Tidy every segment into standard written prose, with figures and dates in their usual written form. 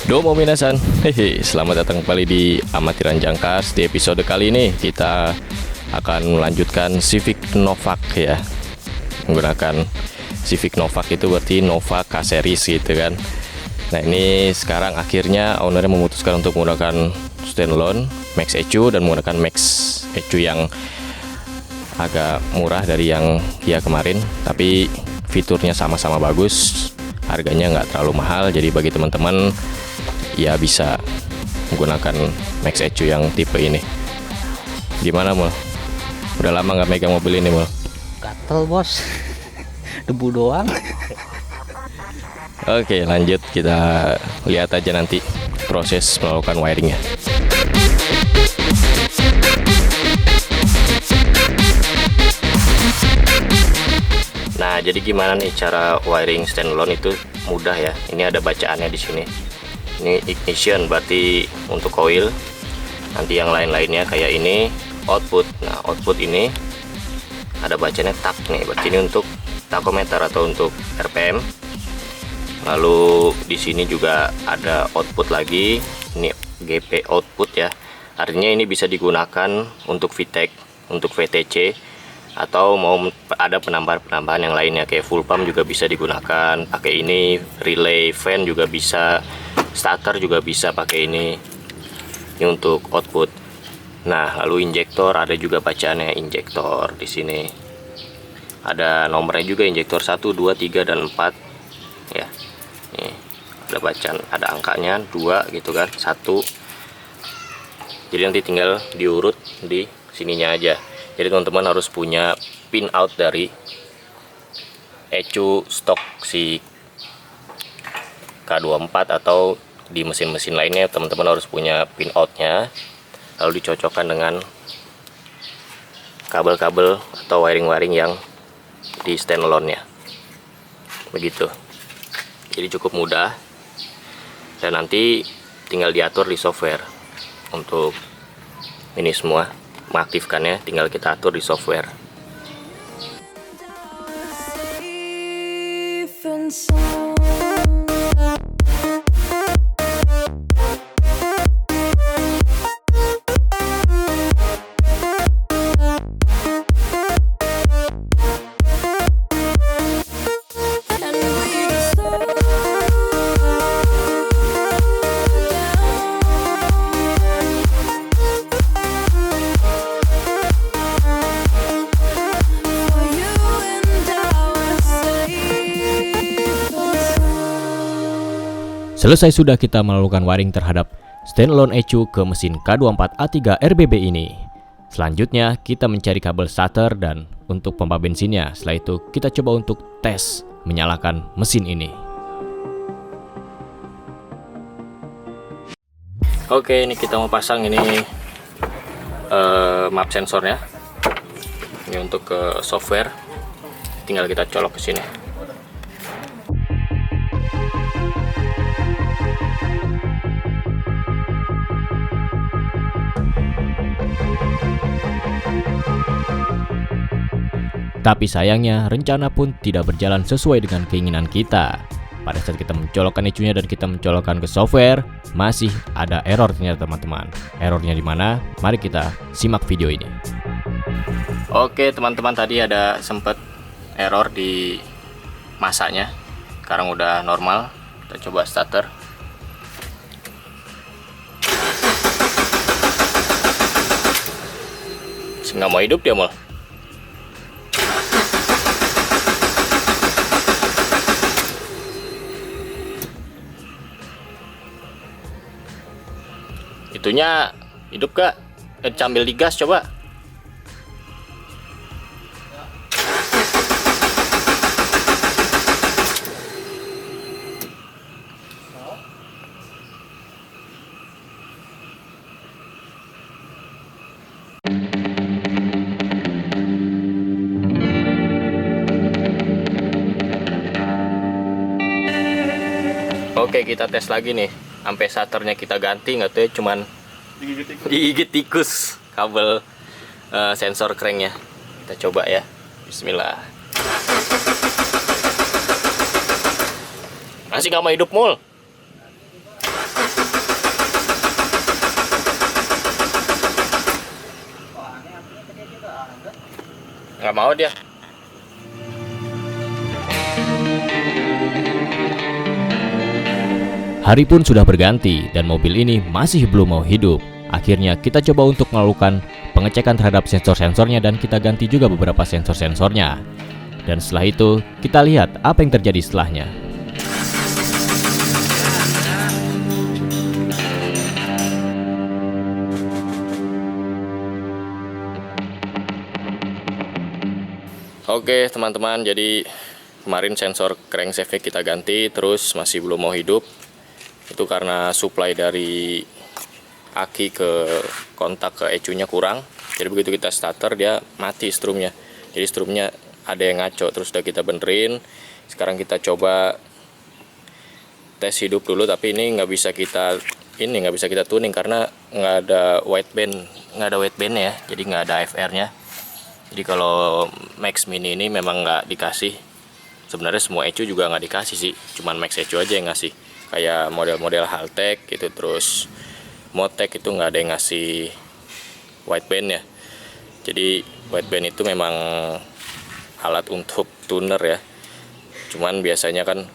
Domo minasan, hehe, selamat datang kembali di Amatiran Jangkas. Di episode kali ini kita akan melanjutkan Civic Novak ya. Menggunakan Civic Novak itu berarti Nova K series gitu kan. Nah ini sekarang akhirnya ownernya memutuskan untuk menggunakan standalone Max ECU dan menggunakan Max ECU yang agak murah dari yang Kia kemarin, tapi fiturnya sama-sama bagus, harganya nggak terlalu mahal. Jadi bagi teman-teman ya bisa menggunakan Max ECU yang tipe ini. Gimana Mul? Udah lama nggak megang mobil ini Mul? Gatel bos, debu doang. Oke lanjut, kita lihat aja nanti proses melakukan wiringnya. Nah jadi gimana nih cara wiring standalone itu? Mudah ya. Ini ada bacaannya di sini. Ini ignition berarti untuk coil. Nanti yang lain-lainnya kayak ini output. Nah output ini ada bacanya tak nih, berarti ini untuk tachometer atau untuk RPM. Lalu di sini juga ada output lagi, ini GP output ya. Artinya ini bisa digunakan untuk VTEC, untuk VTC, atau mau ada penambahan-penambahan yang lainnya kayak full pump juga bisa digunakan pakai ini, relay fan juga bisa, starter juga bisa pakai ini untuk output. Nah lalu injektor ada juga bacaannya, injektor di sini ada nomornya juga, injektor 1, 2, 3 dan 4 ya. Nih ada bacaan, ada angkanya 2 gitu kan, 1. Jadi nanti tinggal diurut di sininya aja. Jadi teman-teman harus punya pin out dari ECU stok si K24 atau di mesin-mesin lainnya teman-teman harus punya pin outnya, lalu dicocokkan dengan kabel-kabel atau wiring-wiring yang di standalone nya begitu. Jadi cukup mudah dan nanti tinggal diatur di software. Untuk ini semua mengaktifkannya tinggal kita atur di software. Selesai sudah kita melakukan wiring terhadap standalone ECU ke mesin K24A3 RBB ini. Selanjutnya kita mencari kabel starter dan untuk pompa bensinnya. Setelah itu kita coba untuk tes menyalakan mesin ini. Oke, ini kita mau pasang ini map sensornya. Ini untuk ke software. Tinggal kita colok ke sini. Tapi sayangnya rencana pun tidak berjalan sesuai dengan keinginan kita. Pada saat kita mencolokkan ECU-nya dan kita mencolokkan ke software, masih ada error ternyata teman-teman. Errornya di mana? Mari kita simak video ini. Oke teman-teman, tadi ada sempat error di masanya. Sekarang udah normal. Kita coba starter. Nggak mau hidup dia mal. Itunya hidup gak? Sambil digas coba. Oke kita tes lagi nih. Sampai starternya kita ganti, nggak tuh ya, cuman digigit tikus kabel sensor cranknya. Kita coba ya, bismillah. Masih nggak mau hidup mul. nggak mau dia. Hari pun sudah berganti dan mobil ini masih belum mau hidup. Akhirnya kita coba untuk melakukan pengecekan terhadap sensor-sensornya dan kita ganti juga beberapa sensor-sensornya. Dan setelah itu kita lihat apa yang terjadi setelahnya. Oke teman-teman, jadi kemarin sensor crankshaft kita ganti terus masih belum mau hidup. Itu karena supply dari aki ke kontak ke ECU-nya kurang. Jadi begitu kita starter dia mati strumnya. Jadi strumnya ada yang ngaco, terus udah kita benerin. Sekarang kita coba tes hidup dulu, tapi ini nggak bisa kita tuning karena nggak ada wideband ya. Jadi nggak ada FR-nya. Jadi kalau Max Mini ini memang nggak dikasih. Sebenarnya semua ECU juga nggak dikasih sih, cuman Max ECU aja yang ngasih. Kayak model-model Haltech gitu, terus Motec itu nggak ada yang ngasih wideband ya. Jadi wideband itu memang alat untuk tuner ya. Cuman biasanya kan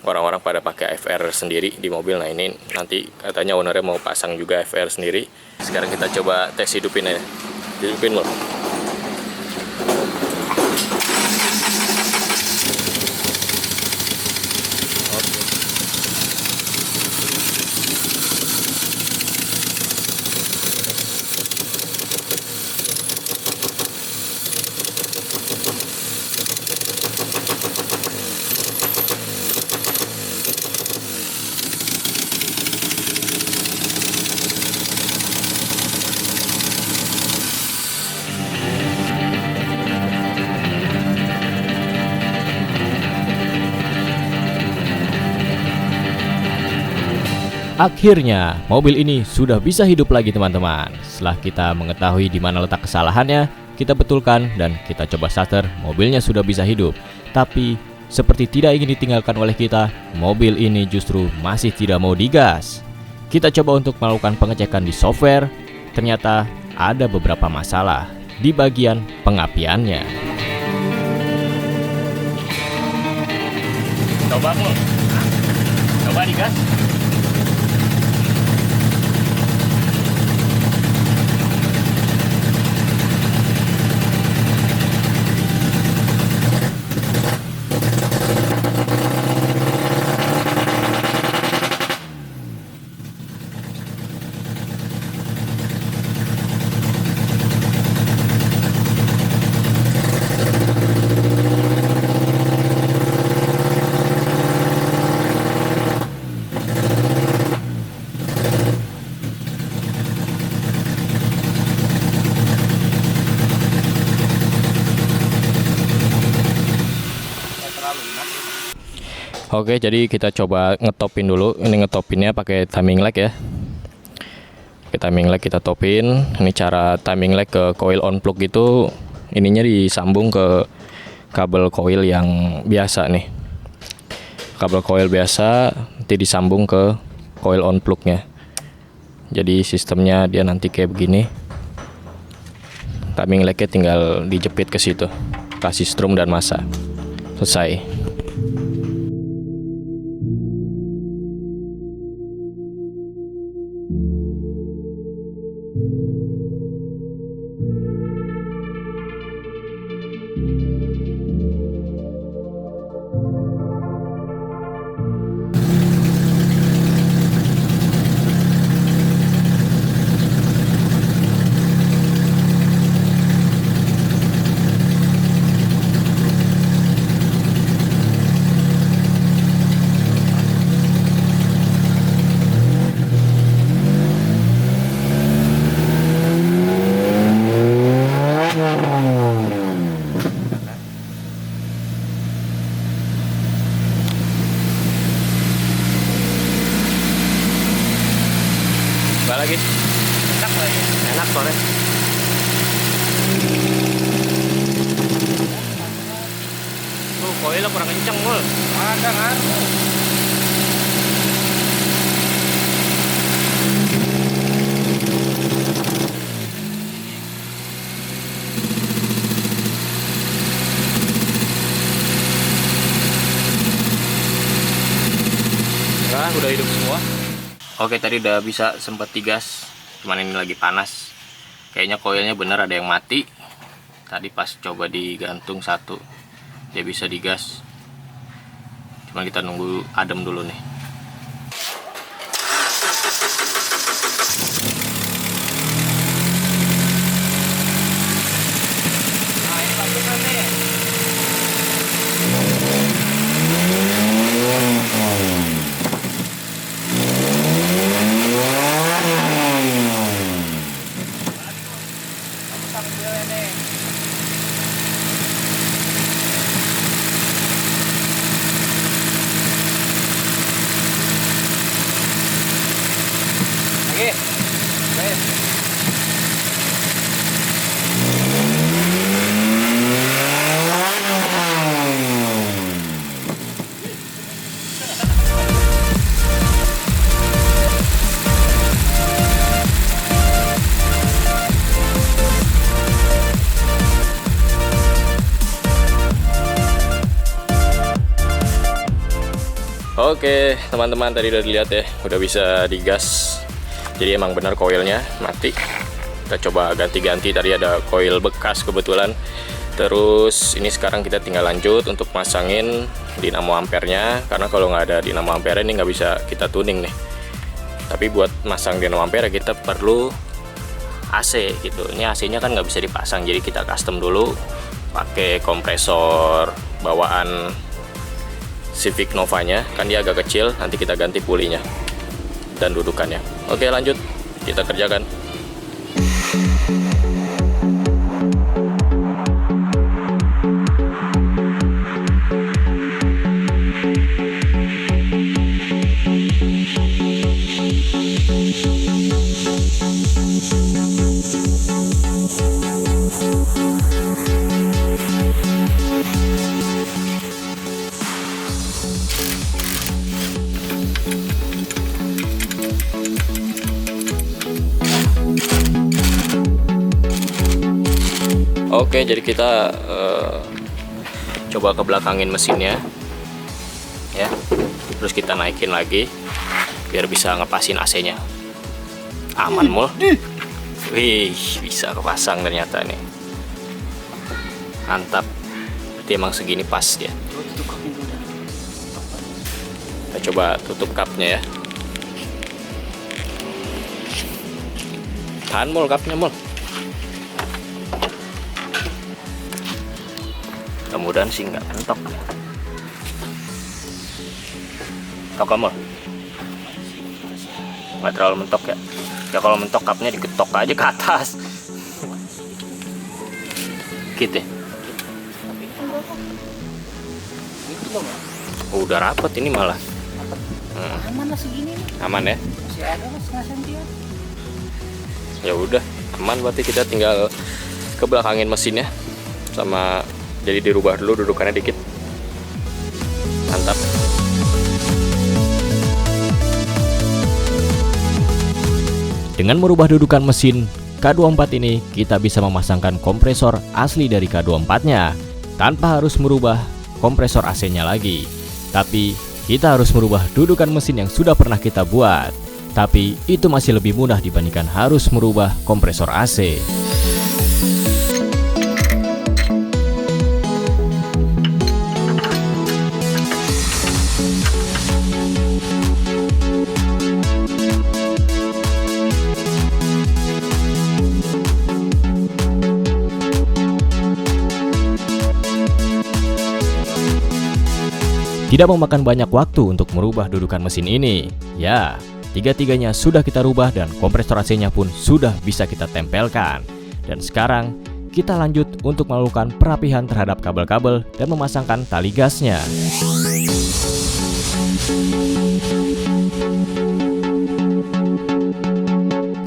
orang-orang pada pakai FR sendiri di mobil. Nah ini nanti katanya ownernya mau pasang juga FR sendiri. Sekarang kita coba tes hidupin ya. Hidupin loh. Akhirnya, mobil ini sudah bisa hidup lagi teman-teman. Setelah kita mengetahui di mana letak kesalahannya, kita betulkan dan kita coba starter, mobilnya sudah bisa hidup. Tapi, seperti tidak ingin ditinggalkan oleh kita, mobil ini justru masih tidak mau digas. Kita coba untuk melakukan pengecekan di software, ternyata ada beberapa masalah di bagian pengapiannya. Coba Mul. Coba digas. Oke, jadi kita coba ngetopin dulu. Ini ngetopinnya pakai timing lag ya. Pakai timing lag kita topin. Ini cara timing lag ke coil on plug itu, ininya disambung ke kabel coil yang biasa nih. Kabel coil biasa nanti disambung ke coil on plugnya. Jadi sistemnya dia nanti kayak begini. Timing lagnya tinggal dijepit ke situ. Kasih strum dan massa. Selesai. Coba lagi. Enak lagi. Enak soalnya. Tuh, koilnya kurang kenceng, Mul. Ada kan? Nah, udah hidup semua. Oke, tadi udah bisa sempat digas, cuman ini lagi panas. Kayaknya koilnya bener ada yang mati. Tadi pas coba digantung satu, dia bisa digas. Cuma kita nunggu adem dulu nih. Nah, ini bagusan nih. Oke teman-teman, tadi udah dilihat ya, udah bisa digas. Jadi emang benar koilnya mati. Kita coba ganti-ganti, tadi ada koil bekas kebetulan. Terus ini sekarang kita tinggal lanjut untuk masangin dinamo ampernya, karena kalau nggak ada dinamo ampere ini nggak bisa kita tuning nih. Tapi buat masang dinamo ampere kita perlu AC gitu. Ini AC-nya kan nggak bisa dipasang, jadi kita custom dulu pakai kompresor bawaan Civic Nova-nya, kan dia agak kecil. Nanti kita ganti pulinya dan dudukannya. Oke, lanjut kita kerjakan. Oke, jadi kita coba ke belakangin mesinnya ya, terus kita naikin lagi biar bisa ngepasin AC-nya. Aman mul. Wih, bisa kepasang ternyata nih. Mantap. Berarti emang segini pas ya. Kita coba tutup kapnya ya. Tahan mul kapnya mul. Mudah-mudahan sih nggak mentok. Mentok kamu? Nggak terlalu mentok ya? Ya kalau mentok kapnya digetok aja ke atas. Gitu ya? Udah rapet ini malah. Aman lah segini nih. Aman ya? Masih ada lah setengah sentian. Ya udah, aman berarti kita tinggal ke belakangin mesinnya sama. Jadi dirubah dulu dudukannya dikit. Mantap. Dengan merubah dudukan mesin K24 ini, kita bisa memasangkan kompresor asli dari K24-nya tanpa harus merubah kompresor AC-nya lagi. Tapi kita harus merubah dudukan mesin yang sudah pernah kita buat. Tapi itu masih lebih mudah dibandingkan harus merubah kompresor AC. Tidak memakan banyak waktu untuk merubah dudukan mesin ini. Ya, tiga-tiganya sudah kita rubah dan kompresor AC-nya pun sudah bisa kita tempelkan. Dan sekarang kita lanjut untuk melakukan perapihan terhadap kabel-kabel dan memasangkan tali gasnya.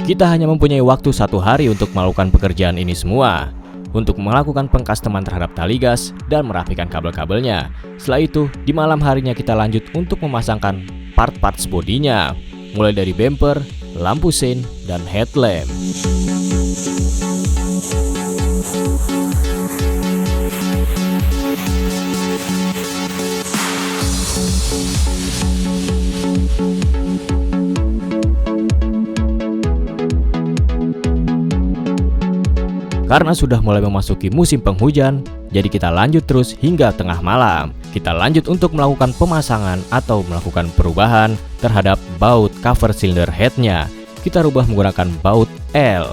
Kita hanya mempunyai waktu 1 hari untuk melakukan pekerjaan ini semua. Untuk melakukan pengcustoman terhadap tali gas dan merapikan kabel-kabelnya. Setelah itu, di malam harinya kita lanjut untuk memasangkan part-parts bodinya, mulai dari bumper, lampu sein, dan headlamp. Karena sudah mulai memasuki musim penghujan, jadi kita lanjut terus hingga tengah malam. Kita lanjut untuk melakukan pemasangan atau melakukan perubahan terhadap baut cover cylinder headnya. Kita rubah menggunakan baut L.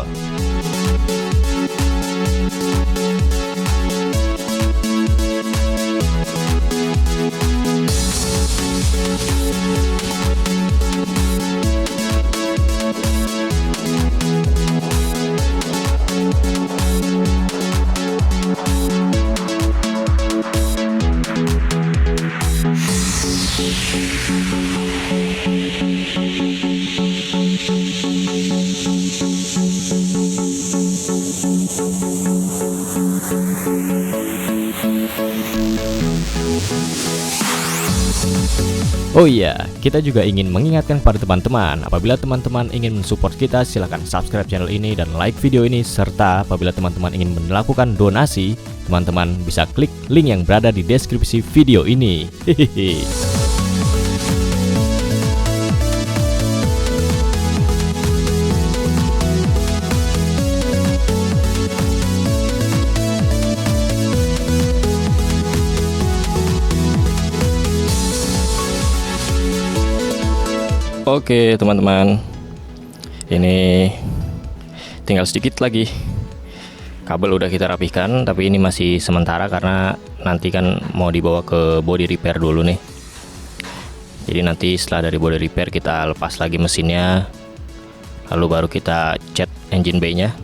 Oh iya, kita juga ingin mengingatkan kepada teman-teman, apabila teman-teman ingin mensupport kita, silahkan subscribe channel ini dan like video ini. Serta apabila teman-teman ingin melakukan donasi, teman-teman bisa klik link yang berada di deskripsi video ini. Hehehe. Oke teman-teman, ini tinggal sedikit lagi. Kabel udah kita rapihkan, tapi ini masih sementara karena nanti kan mau dibawa ke body repair dulu nih. Jadi nanti setelah dari body repair kita lepas lagi mesinnya, lalu baru kita cat engine bay nya.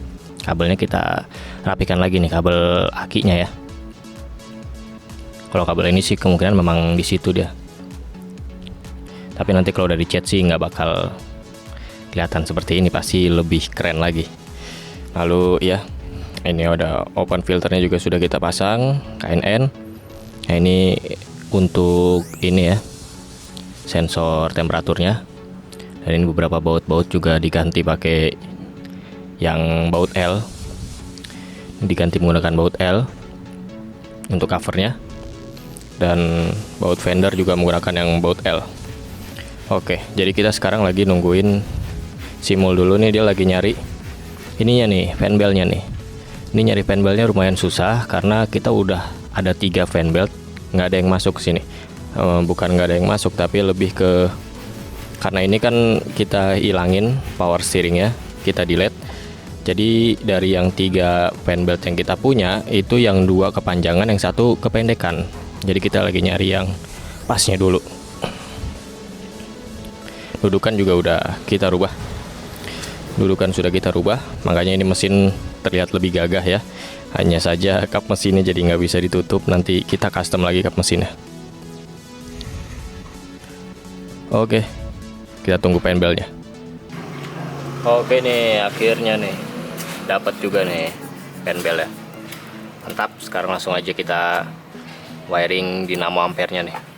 Kabelnya kita rapihkan lagi nih, kabel akinya ya. Kalau kabel ini sih kemungkinan memang di situ dia. Tapi nanti kalau udah dicat sih nggak bakal kelihatan seperti ini, pasti lebih keren lagi. Lalu ya, ini ada open filternya juga sudah kita pasang KNN. Nah ini untuk ini ya, sensor temperaturnya. Dan ini beberapa baut-baut juga diganti pakai yang baut L. Diganti menggunakan baut L untuk covernya. Dan baut fender juga menggunakan yang baut L. Oke, jadi kita sekarang lagi nungguin Simul dulu nih, dia lagi nyari ininya nih, fan beltnya nih. Ini nyari fan beltnya lumayan susah karena kita udah ada 3 fan belt, nggak ada yang masuk ke sini. Bukan nggak ada yang masuk, tapi lebih ke karena ini kan kita hilangin power steeringnya, kita delete. Jadi dari yang 3 fan belt yang kita punya itu yang 2 kepanjangan, yang 1 kependekan. Jadi kita lagi nyari yang pasnya dulu. Dudukan juga udah kita rubah. Dudukan sudah kita rubah, makanya ini mesin terlihat lebih gagah ya. Hanya saja kap mesinnya jadi nggak bisa ditutup, nanti kita custom lagi kap mesinnya. Oke, kita tunggu fan beltnya. Oke nih, akhirnya nih dapat juga nih fan belt ya. Mantap, sekarang langsung aja kita wiring dinamo ampernya nih.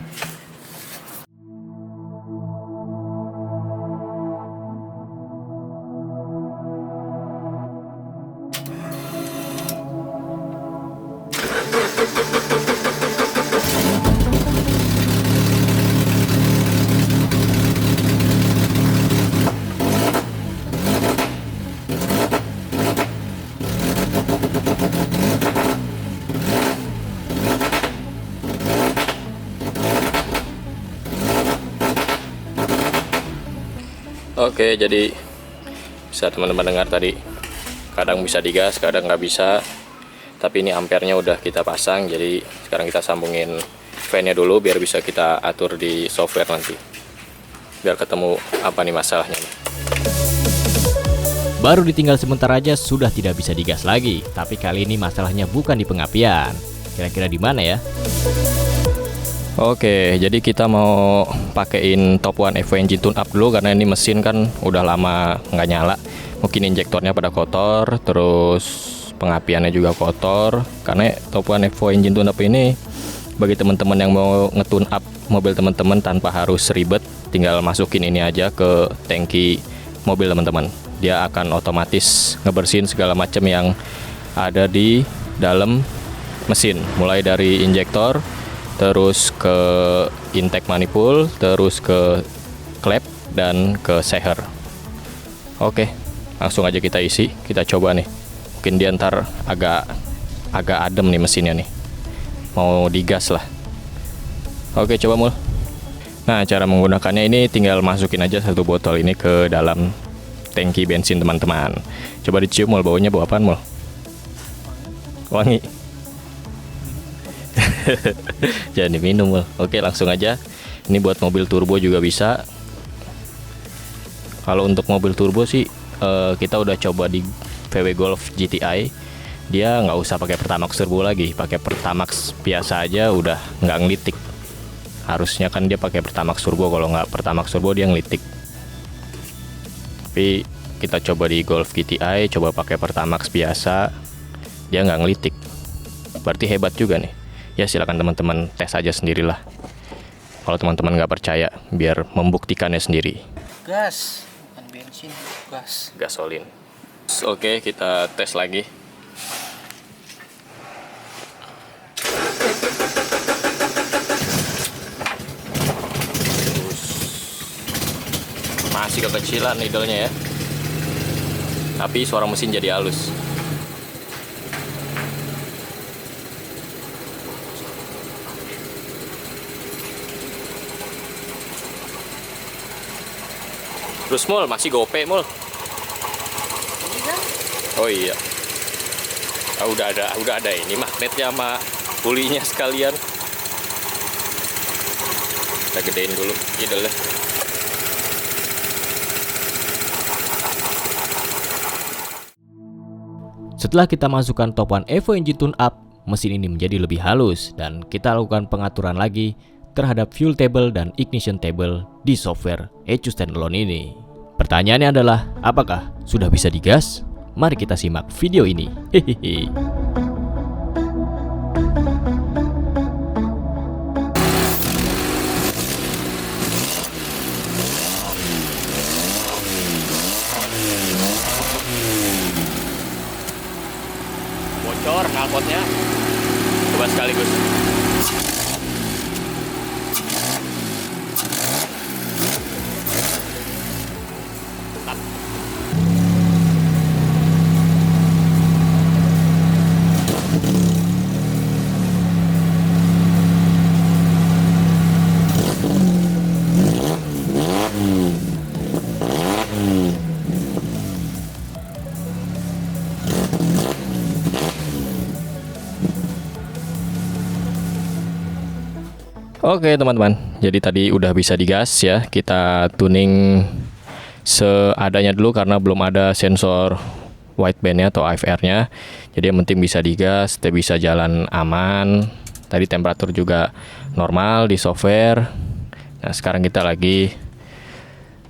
Oke, jadi bisa teman-teman dengar tadi, kadang bisa digas, kadang nggak bisa. Tapi ini ampernya udah kita pasang, jadi sekarang kita sambungin fan-nya dulu biar bisa kita atur di software nanti, biar ketemu apa nih masalahnya. Baru ditinggal sebentar aja sudah tidak bisa digas lagi. Tapi kali ini masalahnya bukan di pengapian. Kira-kira di mana ya? Oke, jadi kita mau pakein top one Evo engine tune up dulu karena ini mesin kan udah lama nggak nyala. Mungkin injektornya pada kotor, terus pengapiannya juga kotor. Karena top one Evo engine tune up ini bagi teman-teman yang mau ngetune up mobil teman-teman tanpa harus ribet, tinggal masukin ini aja ke tangki mobil teman-teman. Dia akan otomatis ngebersihin segala macam yang ada di dalam mesin, mulai dari injektor, terus ke intake manifold, terus ke klep, dan ke seher. Oke, langsung aja kita isi, kita coba nih. mungkin dia ntar agak adem nih mesinnya nih, mau digas lah. Oke, coba Mul. Nah, cara menggunakannya ini tinggal masukin aja satu botol ini ke dalam tangki bensin teman-teman. Coba dicium Mul, baunya bau apaan Mul? Wangi. Jangan diminum Mul. Oke, langsung aja. Ini buat mobil turbo juga bisa. Kalau untuk mobil turbo sih kita udah coba di VW Golf GTI, dia nggak usah pakai Pertamax turbo lagi, pakai Pertamax biasa aja udah nggak ngelitik. Harusnya kan dia pakai Pertamax turbo, kalau nggak Pertamax turbo dia ngelitik. Tapi kita coba di Golf GTI, coba pakai Pertamax biasa, dia nggak ngelitik. Berarti hebat juga nih. Ya silakan teman-teman tes aja sendirilah. Kalau teman-teman nggak percaya, biar membuktikannya sendiri. Gas, bukan bensin, gas. Gasolin. Oke, kita tes lagi. Masih kekecilan needle-nya ya. Tapi suara mesin jadi halus. Terus Mul, masih gope Mul. Ini kan Oh iya. Udah ada ini magnetnya sama pulinya sekalian. Kita gedein dulu idle-nya. Setelah kita masukkan topan Evo Engine Tune Up, mesin ini menjadi lebih halus dan kita lakukan pengaturan lagi terhadap fuel table dan ignition table di software ECU Standalone ini. Pertanyaannya adalah, apakah sudah bisa digas? Mari kita simak video ini. Hehehe. Bocor knalpotnya. Coba sekaligus. Oke teman-teman, jadi tadi udah bisa digas ya. Kita tuning seadanya dulu karena belum ada sensor wideband-nya atau IFR-nya. Jadi yang penting bisa digas, kita bisa jalan aman. Tadi temperatur juga normal di software. Nah sekarang kita lagi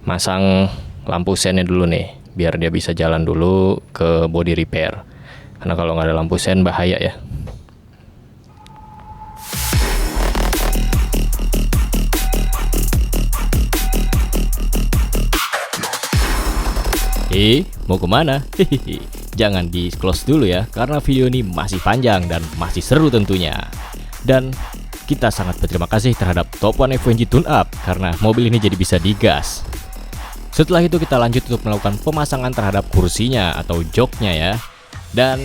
masang lampu sennya dulu nih, biar dia bisa jalan dulu ke body repair. Karena kalau nggak ada lampu sen bahaya ya. Mau kemana? Hehehe. Jangan di close dulu ya, karena video ini masih panjang dan masih seru tentunya. Dan kita sangat berterima kasih terhadap Top One Evo Engine Tune Up karena mobil ini jadi bisa digas. Setelah itu kita lanjut untuk melakukan pemasangan terhadap kursinya atau joknya ya. Dan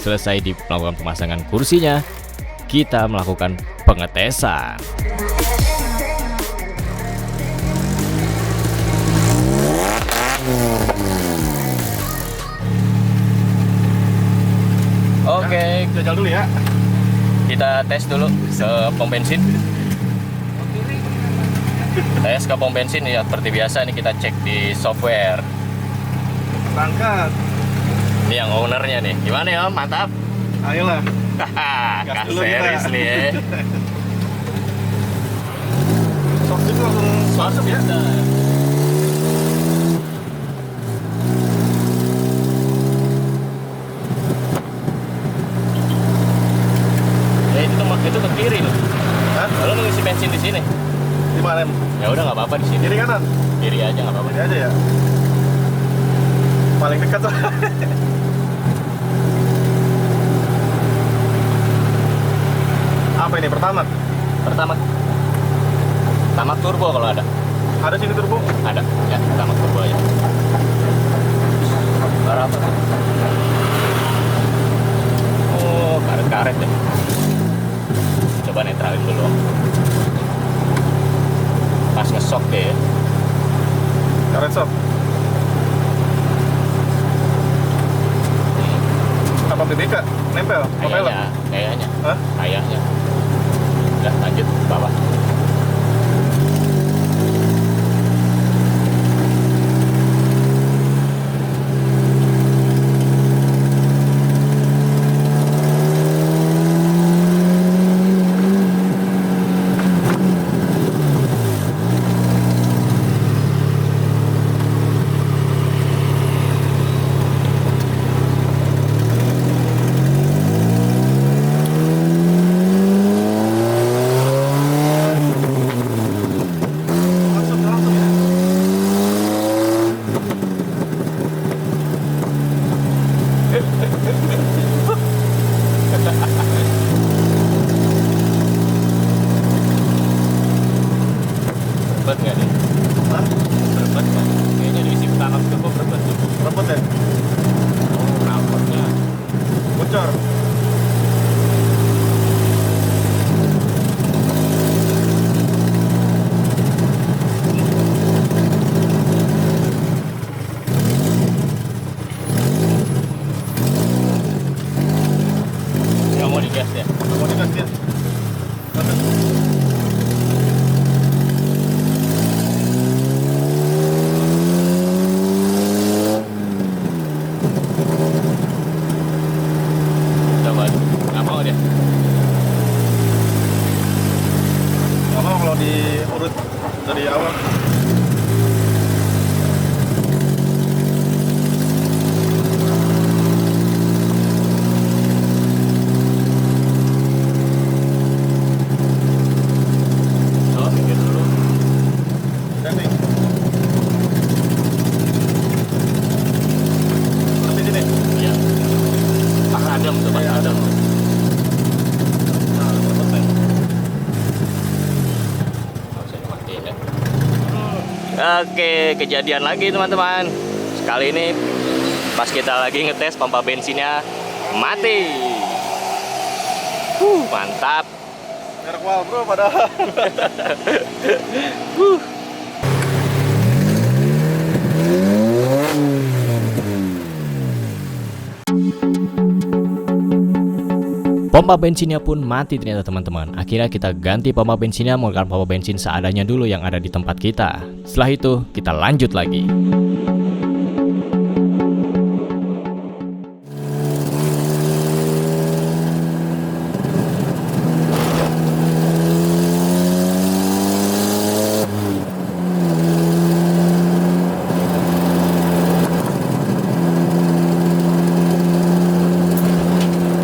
selesai di melakukan pemasangan kursinya, kita melakukan pengetesan. Oke, jajal dulu ya. Kita tes dulu ke pom bensin. Tes ke pom bensin ya, seperti biasa nih kita cek di software. Berangkat. Ini yang ownernya nih. Gimana ya Om? Mantap. Ayolah. Hahaha, Gas dulu series kita. nih ya. Soft itu langsung masuk ya. Ya itu ke kiri loh. Hah? Kalau mau ngisi bensin di sini. Di mana? Ya udah nggak apa-apa di sini. Kiri kanan? Kiri aja nggak apa-apa. Ini aja ya. Paling dekat tuh. Apa ini pertama? Pertama turbo kalau ada. Ada sini turbo? Ada. Ya, pertama turbo aja. Berapa? ada karet ya. Coba netralin dulu. Pas ngesok deh ya. Karet sob. Apa BBK? Nempel? Propeller? Kayaknya. Hah? Kayaknya. Udah lanjut ke bawah. Langsung ya. Berbet nggak nih? Hah? Berbet nggak? Kayaknya diisi tanam cukup berbet tuh. Rebut ya? Oh, rapotnya. Bocor. Nggak mau digas ya? Mau digas dia. Coba. Nggak mau dia. Nggak mau kalau diurut dari awal. Oh, minggir dulu. Ganti. Seperti sini. Iya. Pas adem tuh, pas adem. Nah, rebut nih. Nggak usah dimatiin ya. Oke, kejadian lagi teman-teman. Sekali ini pas kita lagi ngetes pompa bensinnya mati. Mantap. Merek wal bro padahal. Pompa bensinnya pun mati ternyata teman-teman. Akhirnya kita ganti pompa bensinnya menggunakan pompa bensin seadanya dulu yang ada di tempat kita. Setelah itu kita lanjut lagi.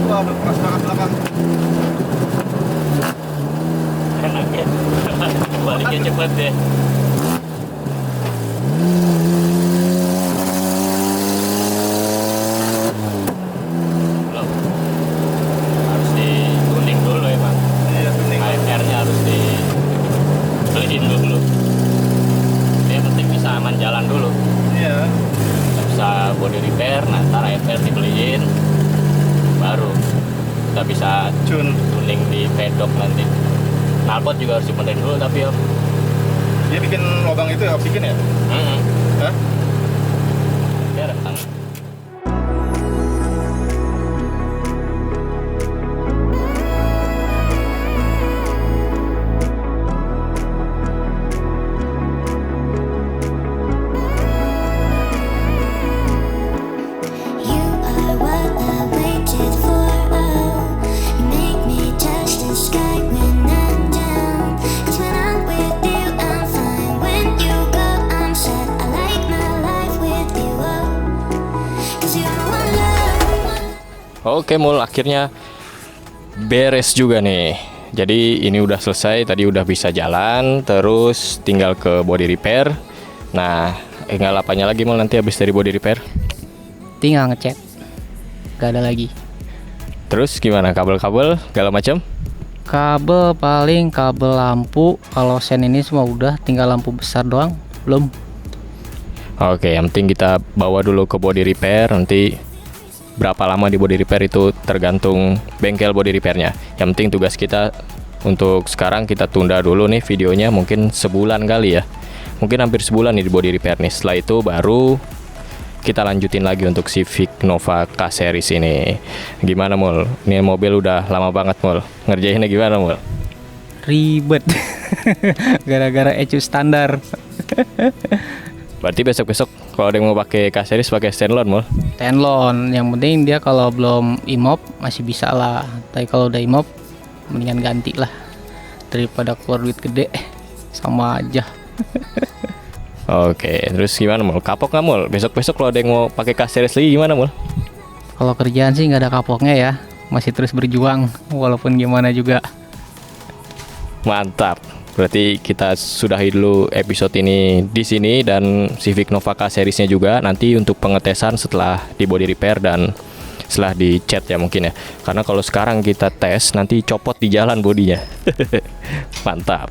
Wah, keras banget belakang. Enak ya. Baliknya cepet deh. Belum. Harus dituning dulu ya Bang. Iya, tuning. AFR-nya harus dibeliin dulu. Yang penting bisa aman jalan dulu. Iya. Nggak bisa body repair, nah ntar AFR dibeliin, baru kita bisa Cun. tuning di pedok nanti. Knalpot juga harus dibenerin dulu tapi Om. Dia bikin lubang itu ya, bikin ya? Hah? Dia rentang. You are what I waited for. Oh, you make me touch the sky when I'm down. 'Cause when I'm with you, I'm fine. When you go, I'm sad. I like my life with you. Oh, 'cause you're one love. Oke Mul, akhirnya beres juga nih. Jadi ini udah selesai, tadi udah bisa jalan, terus tinggal ke body repair. Nah, tinggal apanya lagi Mul nanti habis dari body repair? Tinggal ngecat. Gak ada lagi. Terus gimana kabel-kabel segala macam? Kabel paling kabel lampu. Kalau sen ini semua udah, tinggal lampu besar doang. Belum. Oke, yang penting kita bawa dulu ke body repair, nanti berapa lama di body repair itu tergantung bengkel body repairnya. Yang penting tugas kita untuk sekarang kita tunda dulu nih videonya, mungkin sebulan kali ya, mungkin hampir sebulan nih di body repair nih. Setelah itu baru kita lanjutin lagi untuk Civic Nova K-Series ini. Gimana Mul? Ini mobil udah lama banget Mul, ngerjainnya gimana Mul? Ribet. Gara-gara ECU standar. Berarti besok-besok kalau ada yang mau pakai K-Series pakai standalone Mul? Tenlon, yang penting dia kalau belum imop masih bisa lah. Tapi kalau udah imop mendingan ganti lah, daripada keluar duit gede, sama aja. Oke, terus gimana Mul? Kapok nggak Mul? Besok-besok kalau ada yang mau pakai K-Series lagi gimana Mul? Kalau kerjaan sih nggak ada kapoknya ya, masih terus berjuang walaupun gimana juga. Mantap. Berarti kita sudahi dulu episode ini di sini, dan Civic Nova K-Seriesnya juga nanti untuk pengetesan setelah di body repair dan setelah di cat ya mungkin ya. Karena kalau sekarang kita tes nanti copot di jalan bodinya. Mantap.